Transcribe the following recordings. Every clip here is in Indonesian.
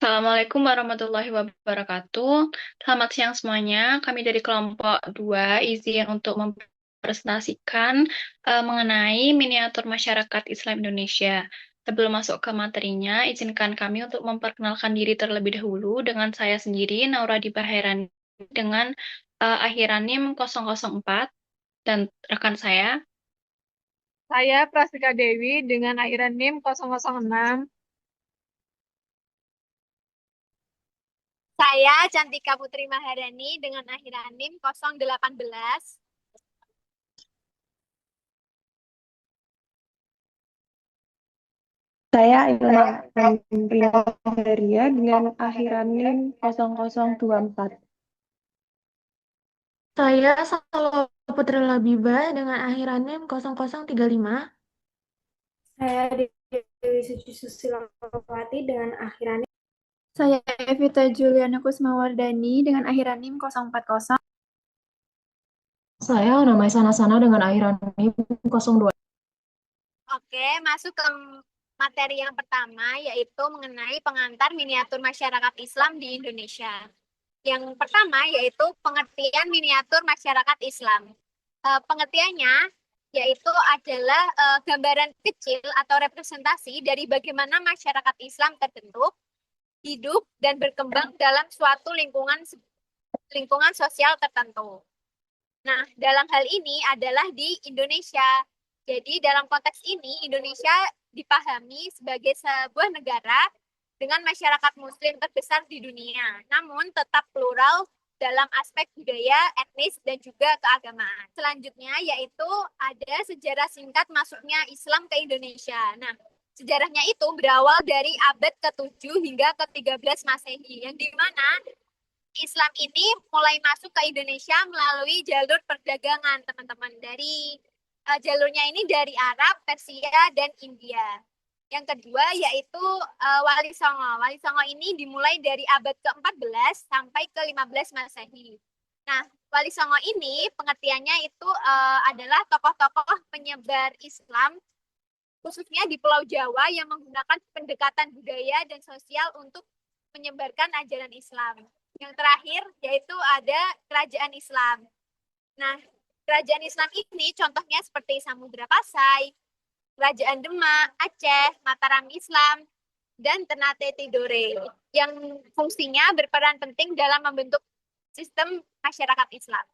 Assalamualaikum warahmatullahi wabarakatuh. Selamat siang semuanya. Kami dari kelompok 2 izin untuk mempresentasikan mengenai miniatur masyarakat Islam Indonesia. Sebelum masuk ke materinya, izinkan kami untuk memperkenalkan diri terlebih dahulu dengan saya sendiri, Naura Dibahairani, dengan akhiran NIM 004, dan rekan saya. Saya Prastika Dewi dengan akhiran NIM 006. Saya Cantika Putri Maharani dengan akhiran NIM 018. Saya Ilma Ria dengan akhiran NIM 0024. Saya Salwa Putri Labiba dengan akhiran NIM 0035. Saya Dewi Suci Susilawati dengan akhiran NIM. Saya Evita Juliana Kusmawardani dengan akhiran NIM 040. Saya namanya Sana dengan akhiran NIM 02. Oke, masuk ke materi yang pertama, yaitu mengenai pengantar miniatur masyarakat Islam di Indonesia. Yang pertama yaitu pengertian miniatur masyarakat Islam. Pengertiannya yaitu adalah gambaran kecil atau representasi dari bagaimana masyarakat Islam terbentuk, hidup, dan berkembang dalam suatu lingkungan sosial tertentu. Nah, dalam hal ini adalah di Indonesia. Jadi, dalam konteks ini, Indonesia dipahami sebagai sebuah negara dengan masyarakat Muslim terbesar di dunia, namun tetap plural dalam aspek budaya, etnis, dan juga keagamaan. Selanjutnya, yaitu ada sejarah singkat masuknya Islam ke Indonesia. Nah, sejarahnya itu berawal dari abad ke-7 hingga ke-13 Masehi, yang dimana Islam ini mulai masuk ke Indonesia melalui jalur perdagangan, teman-teman. Dari jalurnya ini dari Arab, Persia, dan India. Yang kedua yaitu Wali Songo. Wali Songo ini dimulai dari abad ke-14 sampai ke-15 Masehi. Nah, Wali Songo ini pengertiannya itu adalah tokoh-tokoh penyebar Islam, khususnya di Pulau Jawa yang menggunakan pendekatan budaya dan sosial untuk menyebarkan ajaran Islam. Yang terakhir yaitu ada kerajaan Islam. Nah, kerajaan Islam ini contohnya seperti Samudra Pasai, Kerajaan Demak, Aceh, Mataram Islam, dan Ternate Tidore yang fungsinya berperan penting dalam membentuk sistem masyarakat Islam.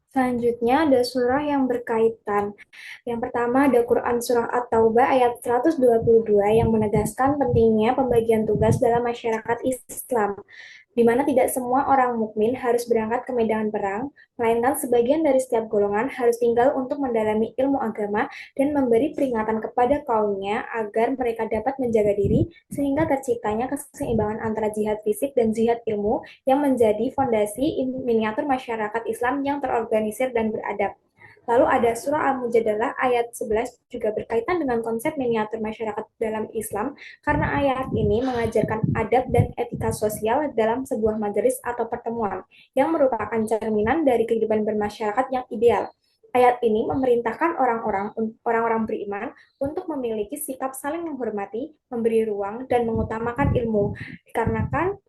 Selanjutnya ada surah yang berkaitan. Yang pertama ada Quran Surah At-Taubah ayat 122 yang menegaskan pentingnya pembagian tugas dalam masyarakat Islam, di mana tidak semua orang mukmin harus berangkat ke medan perang, melainkan sebagian dari setiap golongan harus tinggal untuk mendalami ilmu agama dan memberi peringatan kepada kaumnya agar mereka dapat menjaga diri, sehingga terciptanya keseimbangan antara jihad fisik dan jihad ilmu yang menjadi fondasi miniatur masyarakat Islam yang terorganisir dan beradab. Lalu ada surah Al-Mujadalah ayat 11 juga berkaitan dengan konsep miniatur masyarakat dalam Islam karena ayat ini mengajarkan adab dan etika sosial dalam sebuah majelis atau pertemuan yang merupakan cerminan dari kehidupan bermasyarakat yang ideal. Ayat ini memerintahkan orang-orang beriman untuk memiliki sikap saling menghormati, memberi ruang, dan mengutamakan ilmu. Dikarenakan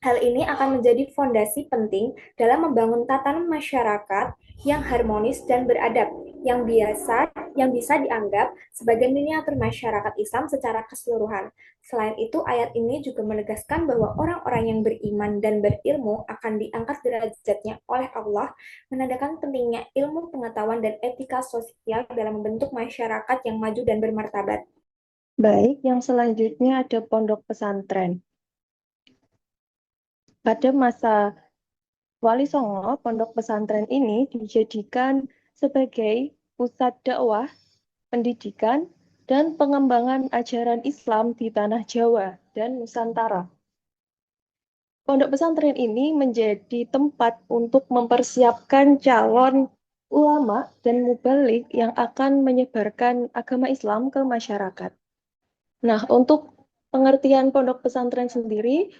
hal ini akan menjadi fondasi penting dalam membangun tatanan masyarakat yang harmonis dan beradab, yang bisa dianggap sebagai miniatur masyarakat Islam secara keseluruhan. Selain itu, ayat ini juga menegaskan bahwa orang-orang yang beriman dan berilmu akan diangkat derajatnya oleh Allah, menandakan pentingnya ilmu pengetahuan dan etika sosial dalam membentuk masyarakat yang maju dan bermartabat. Baik, yang selanjutnya ada pondok pesantren. Pada masa Wali Songo, pondok pesantren ini dijadikan sebagai pusat dakwah, pendidikan, dan pengembangan ajaran Islam di tanah Jawa dan Nusantara. Pondok pesantren ini menjadi tempat untuk mempersiapkan calon ulama dan mubalik yang akan menyebarkan agama Islam ke masyarakat. Nah, untuk pengertian pondok pesantren sendiri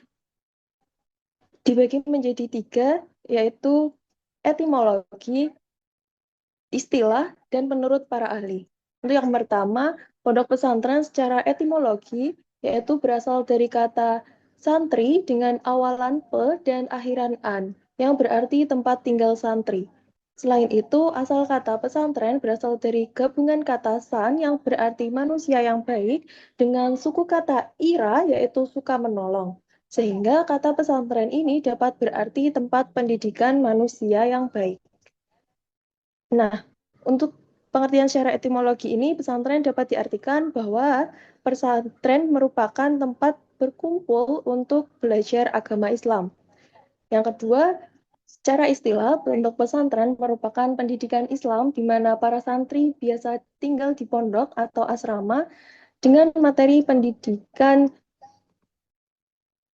dibagi menjadi 3, yaitu etimologi, istilah, dan menurut para ahli. Untuk yang pertama, pondok pesantren secara etimologi yaitu berasal dari kata santri dengan awalan pe dan akhiran an, yang berarti tempat tinggal santri. Selain itu, asal kata pesantren berasal dari gabungan kata san yang berarti manusia yang baik dengan suku kata ira yaitu suka menolong. Sehingga kata pesantren ini dapat berarti tempat pendidikan manusia yang baik. Nah, untuk pengertian secara etimologi ini, pesantren dapat diartikan bahwa pesantren merupakan tempat berkumpul untuk belajar agama Islam. Yang kedua, secara istilah, pondok pesantren merupakan pendidikan Islam di mana para santri biasa tinggal di pondok atau asrama dengan materi pendidikan,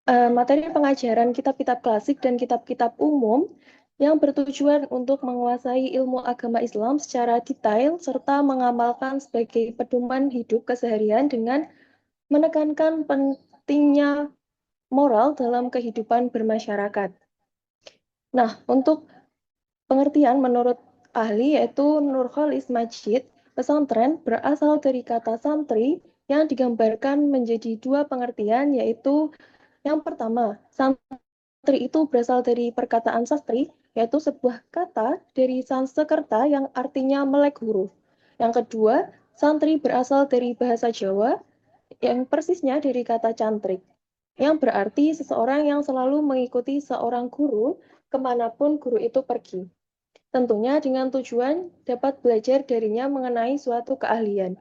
materi pengajaran kitab-kitab klasik dan kitab-kitab umum yang bertujuan untuk menguasai ilmu agama Islam secara detail serta mengamalkan sebagai pedoman hidup keseharian dengan menekankan pentingnya moral dalam kehidupan bermasyarakat. Nah, untuk pengertian menurut ahli yaitu Nurholis Majid, pesantren berasal dari kata santri yang digambarkan menjadi dua pengertian, yaitu yang pertama, santri itu berasal dari perkataan sastri, yaitu sebuah kata dari Sanskerta yang artinya melek huruf. Yang kedua, santri berasal dari bahasa Jawa yang persisnya dari kata cantrik, yang berarti seseorang yang selalu mengikuti seorang guru kemanapun guru itu pergi. Tentunya dengan tujuan dapat belajar darinya mengenai suatu keahlian.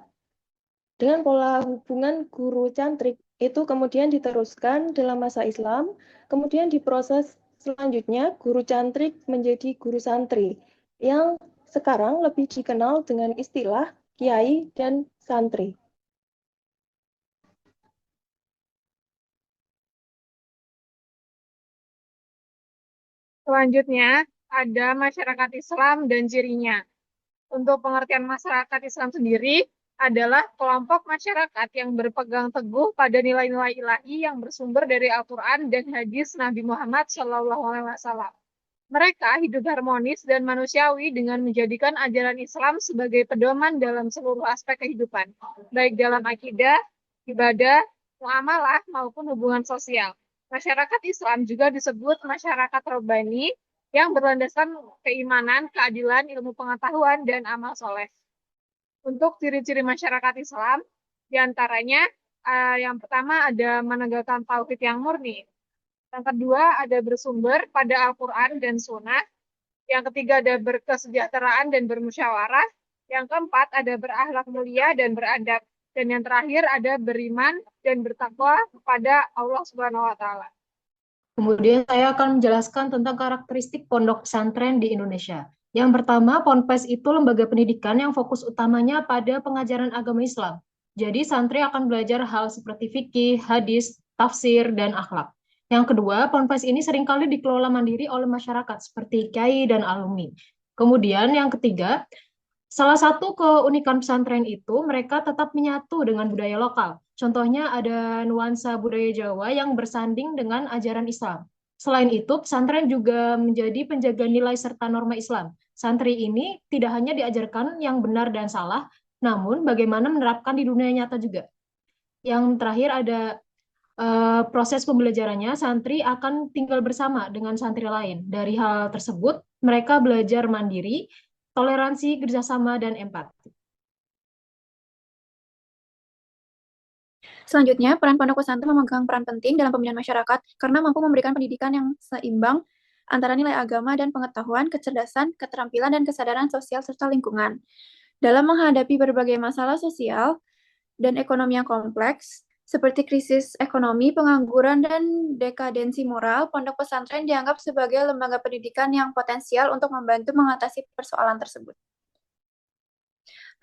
Dengan pola hubungan guru cantrik itu kemudian diteruskan dalam masa Islam, kemudian diproses selanjutnya guru cantrik menjadi guru santri, yang sekarang lebih dikenal dengan istilah kiai dan santri. Selanjutnya, ada masyarakat Islam dan cirinya. Untuk pengertian masyarakat Islam sendiri adalah kelompok masyarakat yang berpegang teguh pada nilai-nilai ilahi yang bersumber dari Al-Quran dan hadis Nabi Muhammad SAW. Mereka hidup harmonis dan manusiawi dengan menjadikan ajaran Islam sebagai pedoman dalam seluruh aspek kehidupan, baik dalam akidah, ibadah, muamalah, maupun hubungan sosial. Masyarakat Islam juga disebut masyarakat Rabbani yang berlandaskan keimanan, keadilan, ilmu pengetahuan, dan amal soleh. Untuk ciri-ciri masyarakat Islam, diantaranya yang pertama ada menegakkan tauhid yang murni. Yang kedua ada bersumber pada Al-Quran dan Sunnah. Yang ketiga ada berkesejahteraan dan bermusyawarah. Yang keempat ada berakhlak mulia dan beradab. Dan yang terakhir ada beriman dan bertakwa kepada Allah Subhanahu wa Ta'ala. Kemudian saya akan menjelaskan tentang karakteristik pondok pesantren di Indonesia. Yang pertama, Ponpes itu lembaga pendidikan yang fokus utamanya pada pengajaran agama Islam. Jadi santri akan belajar hal seperti fikih, hadis, tafsir, dan akhlak. Yang kedua, Ponpes ini seringkali dikelola mandiri oleh masyarakat seperti kiai dan alumni. Kemudian yang ketiga, salah satu keunikan pesantren itu mereka tetap menyatu dengan budaya lokal. Contohnya ada nuansa budaya Jawa yang bersanding dengan ajaran Islam. Selain itu, pesantren juga menjadi penjaga nilai serta norma Islam. Santri ini tidak hanya diajarkan yang benar dan salah, namun bagaimana menerapkan di dunia nyata juga. Yang terakhir ada proses pembelajarannya, santri akan tinggal bersama dengan santri lain. Dari hal tersebut, mereka belajar mandiri, toleransi, kerjasama, dan empati. Selanjutnya, peran pondok pesantren memegang peran penting dalam pembinaan masyarakat karena mampu memberikan pendidikan yang seimbang antara nilai agama dan pengetahuan, kecerdasan, keterampilan, dan kesadaran sosial serta lingkungan. Dalam menghadapi berbagai masalah sosial dan ekonomi yang kompleks, seperti krisis ekonomi, pengangguran, dan dekadensi moral, pondok pesantren dianggap sebagai lembaga pendidikan yang potensial untuk membantu mengatasi persoalan tersebut.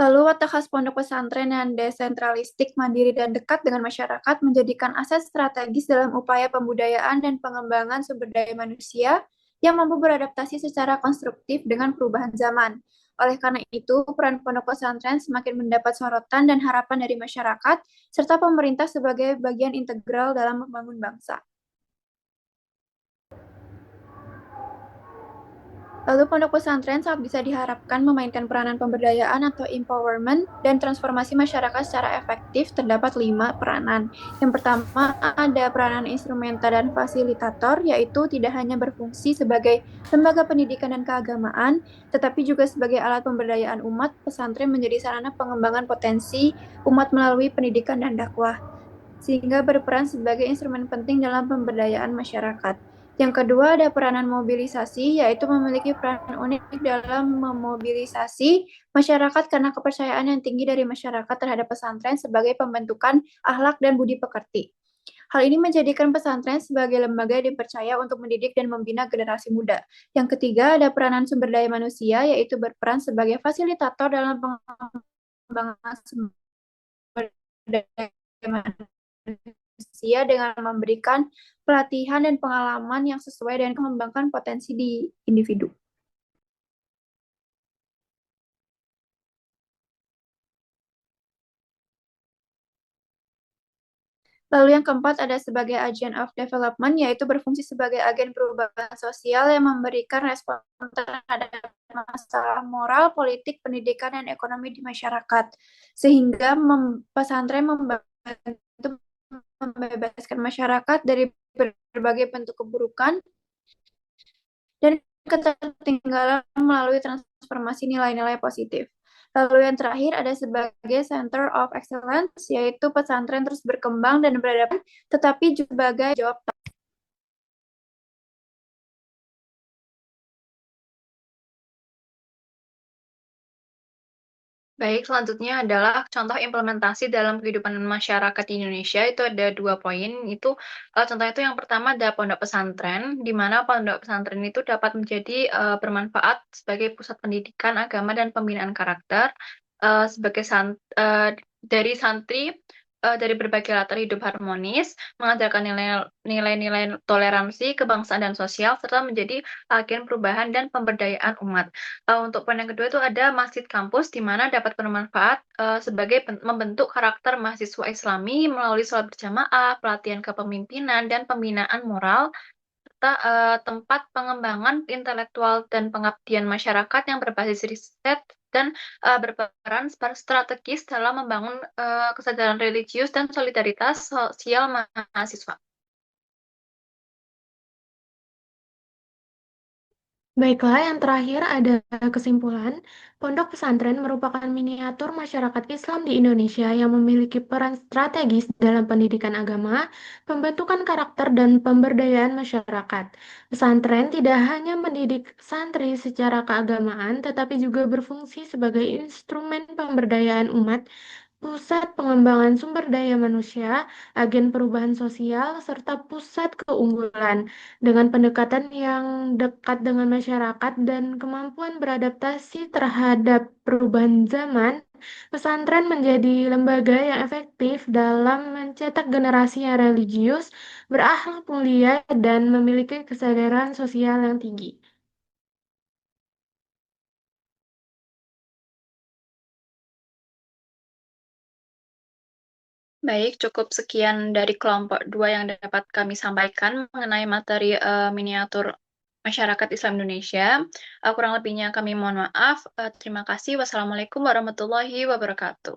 Lalu, watak khas pondok pesantren yang desentralistik, mandiri, dan dekat dengan masyarakat menjadikan aset strategis dalam upaya pembudayaan dan pengembangan sumber daya manusia yang mampu beradaptasi secara konstruktif dengan perubahan zaman. Oleh karena itu, peran pondok pesantren semakin mendapat sorotan dan harapan dari masyarakat, serta pemerintah sebagai bagian integral dalam membangun bangsa. Lalu pondok pesantren sangat bisa diharapkan memainkan peranan pemberdayaan atau empowerment dan transformasi masyarakat secara efektif. Terdapat 5 peranan. Yang pertama ada peranan instrumenta dan fasilitator, yaitu tidak hanya berfungsi sebagai lembaga pendidikan dan keagamaan, tetapi juga sebagai alat pemberdayaan umat. Pesantren menjadi sarana pengembangan potensi umat melalui pendidikan dan dakwah, sehingga berperan sebagai instrumen penting dalam pemberdayaan masyarakat. Yang kedua ada peranan mobilisasi, yaitu memiliki peran unik dalam memobilisasi masyarakat karena kepercayaan yang tinggi dari masyarakat terhadap pesantren sebagai pembentukan akhlak dan budi pekerti. Hal ini menjadikan pesantren sebagai lembaga yang dipercaya untuk mendidik dan membina generasi muda. Yang ketiga ada peranan sumber daya manusia, yaitu berperan sebagai fasilitator dalam pengembangan sumber daya manusia dengan memberikan pelatihan dan pengalaman yang sesuai dengan mengembangkan potensi di individu. Lalu yang keempat ada sebagai agent of development, yaitu berfungsi sebagai agen perubahan sosial yang memberikan respon terhadap masalah moral, politik, pendidikan, dan ekonomi di masyarakat. Sehingga pesantren membantu membebaskan masyarakat dari berbagai bentuk keburukan dan ketertinggalan melalui transformasi nilai-nilai positif. Lalu yang terakhir ada sebagai Center of Excellence, yaitu pesantren terus berkembang dan beradaptasi, tetapi juga sebagai jawab. Baik, selanjutnya adalah contoh implementasi dalam kehidupan masyarakat di Indonesia. Itu ada 2 poin. Itu contohnya itu yang pertama ada pondok pesantren, di mana pondok pesantren itu dapat menjadi bermanfaat sebagai pusat pendidikan agama dan pembinaan karakter sebagai dari santri dari berbagai latar hidup harmonis, mengajarkan nilai-nilai toleransi, kebangsaan dan sosial, serta menjadi agen perubahan dan pemberdayaan umat. Untuk poin yang kedua itu ada masjid kampus di mana dapat bermanfaat sebagai membentuk karakter mahasiswa Islami melalui sholat berjamaah, pelatihan kepemimpinan dan pembinaan moral serta tempat pengembangan intelektual dan pengabdian masyarakat yang berbasis riset dan berperan strategis dalam membangun kesadaran religius dan solidaritas sosial mahasiswa. Baiklah, yang terakhir ada kesimpulan. Pondok pesantren merupakan miniatur masyarakat Islam di Indonesia yang memiliki peran strategis dalam pendidikan agama, pembentukan karakter, dan pemberdayaan masyarakat. Pesantren tidak hanya mendidik santri secara keagamaan, tetapi juga berfungsi sebagai instrumen pemberdayaan umat, pusat pengembangan sumber daya manusia, agen perubahan sosial, serta pusat keunggulan. Dengan pendekatan yang dekat dengan masyarakat dan kemampuan beradaptasi terhadap perubahan zaman, pesantren menjadi lembaga yang efektif dalam mencetak generasi yang religius, berakhlak mulia, dan memiliki kesadaran sosial yang tinggi. Baik, cukup sekian dari kelompok 2 yang dapat kami sampaikan mengenai materi miniatur masyarakat Islam Indonesia. Kurang lebihnya kami mohon maaf. Terima kasih. Wassalamualaikum warahmatullahi wabarakatuh.